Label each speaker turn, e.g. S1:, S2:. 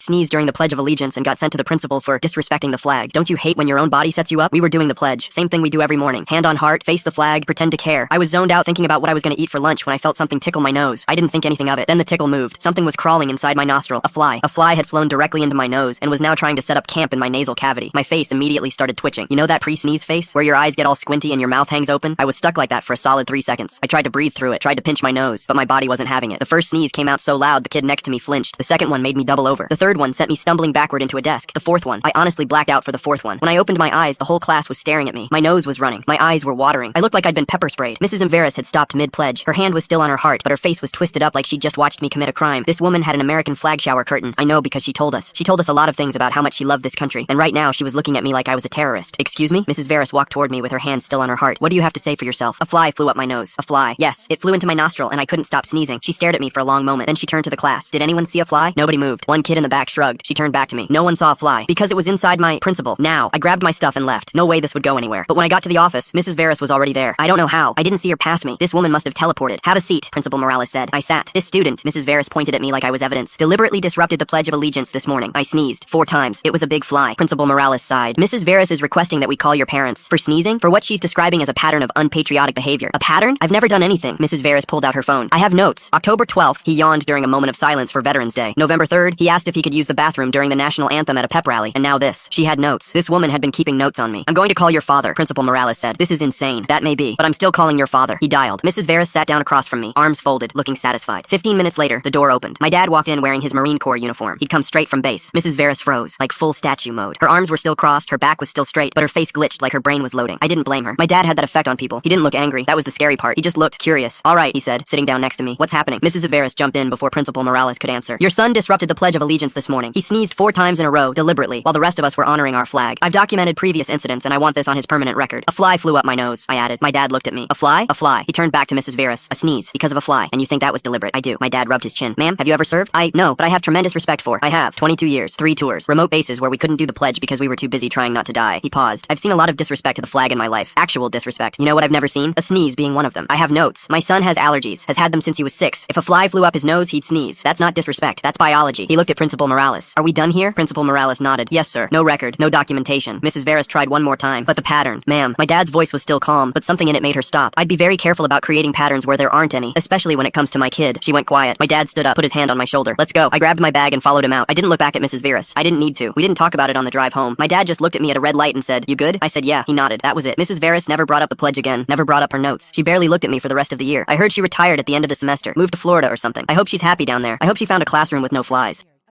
S1: Sneezed during the Pledge of Allegiance and got sent to the principal for disrespecting the flag. Don't you hate when your own body sets you up? We were doing the pledge. Same thing we do every morning. Hand on heart, face the flag, pretend to care. I was zoned out thinking about what I was going to eat for lunch when I felt something tickle my nose. I didn't think anything of it. Then the tickle moved. Something was crawling inside my nostril. A fly. A fly had flown directly into my nose and was now trying to set up camp in my nasal cavity. My face immediately started twitching. You know that pre-sneeze face? Where your eyes get all squinty and your mouth hangs open? I was stuck like that for a solid 3 seconds. I tried to breathe through it, tried to pinch my nose, but my body wasn't having it. The first sneeze came out so loud the kid next to me flinched. The second one made me double over. The third one sent me stumbling backward into a desk. The fourth one, I honestly blacked out for the fourth one. When I opened my eyes, the whole class was staring at me. My nose was running. My eyes were watering. I looked like I'd been pepper sprayed. Mrs. Inveris had stopped mid-pledge. Her hand was still on her heart, but her face was twisted up like she'd just watched me commit a crime. This woman had an American flag shower curtain. I know because she told us. She told us a lot of things about how much she loved this country. And right now, she was looking at me like I was a terrorist. Excuse me? Mrs. Veris walked toward me with her hand still on her heart. What do you have to say for yourself? A fly flew up my nose. A fly. Yes, it flew into my nostril and I couldn't stop sneezing. She stared at me for a long moment. Then she turned to the class. Did anyone see a fly? Nobody moved. One kid in the back shrugged. She turned back to me. No one saw a fly. Because it was inside my principal. Now, I grabbed my stuff and left. No way this would go anywhere. But when I got to the office, Mrs. Veris was already there. I don't know how. I didn't see her pass me. This woman must have teleported. Have a seat, Principal Morales said. I sat. This student, Mrs. Veris pointed at me like I was evidence, deliberately disrupted the Pledge of Allegiance this morning. I sneezed 4 times. It was a big fly. Principal Morales sighed. Mrs. Veris is requesting that we call your parents. For sneezing? For what she's describing as a pattern of unpatriotic behavior. A pattern? I've never done anything. Mrs. Veris pulled out her phone. I have notes. October 12th, he yawned during a moment of silence for Veterans Day. November 3rd, he asked if he could use the bathroom during the national anthem at a pep rally. And now this. She had notes. This woman had been keeping notes on me. I'm going to call your father, Principal Morales said. This is insane. That may be, but I'm still calling your father. He dialed. Mrs. Veris sat down across from me, arms folded, looking satisfied. 15 minutes later, the door opened. My dad walked in wearing his Marine Corps uniform. He'd come straight from base. Mrs. Veris froze, like full statue mode. Her arms were still crossed, her back was still straight, but her face glitched like her brain was loading. I didn't blame her. My dad had that effect on people. He didn't look angry. That was the scary part. He just looked curious. All right, he said, sitting down next to me. What's happening? Mrs. Veris jumped in before Principal Morales could answer. Your son disrupted the Pledge of Allegiance this morning. He sneezed 4 times in a row, deliberately, while the rest of us were honoring our flag. I've documented previous incidents, and I want this on his permanent record. A fly flew up my nose, I added. My dad looked at me. A fly? A fly. He turned back to Mrs. Veris. A sneeze. Because of a fly. And you think that was deliberate? I do. My dad rubbed his chin. Ma'am, have you ever served? No, but I have tremendous respect for. I have. 22 years. 3 tours. Remote bases where we couldn't do the pledge because we were too busy trying not to die. He paused. I've seen a lot of disrespect to the flag in my life. Actual disrespect. You know what I've never seen? A sneeze being one of them. I have notes. My son has allergies. Has had them since he was 6. If a fly flew up his nose, he'd sneeze. That's not disrespect. That's biology. He looked at Principal Morales. Are we done here? Principal Morales nodded. Yes, sir. No record. No documentation. Mrs. Veris tried one more time. But the pattern. Ma'am. My dad's voice was still calm, but something in it made her stop. I'd be very careful about creating patterns where there aren't any, especially when it comes to my kid. She went quiet. My dad stood up, put his hand on my shoulder. Let's go. I grabbed my bag and followed him out. I didn't look back at Mrs. Veris. I didn't need to. We didn't talk about it on the drive home. My dad just looked at me at a red light and said, "You good?" I said, "Yeah." He nodded. That was it. Mrs. Veris never brought up the pledge again. Never brought up her notes. She barely looked at me for the rest of the year. I heard she retired at the end of the semester. Moved to Florida or something. I hope she's happy down there. I hope she found a classroom with no flies.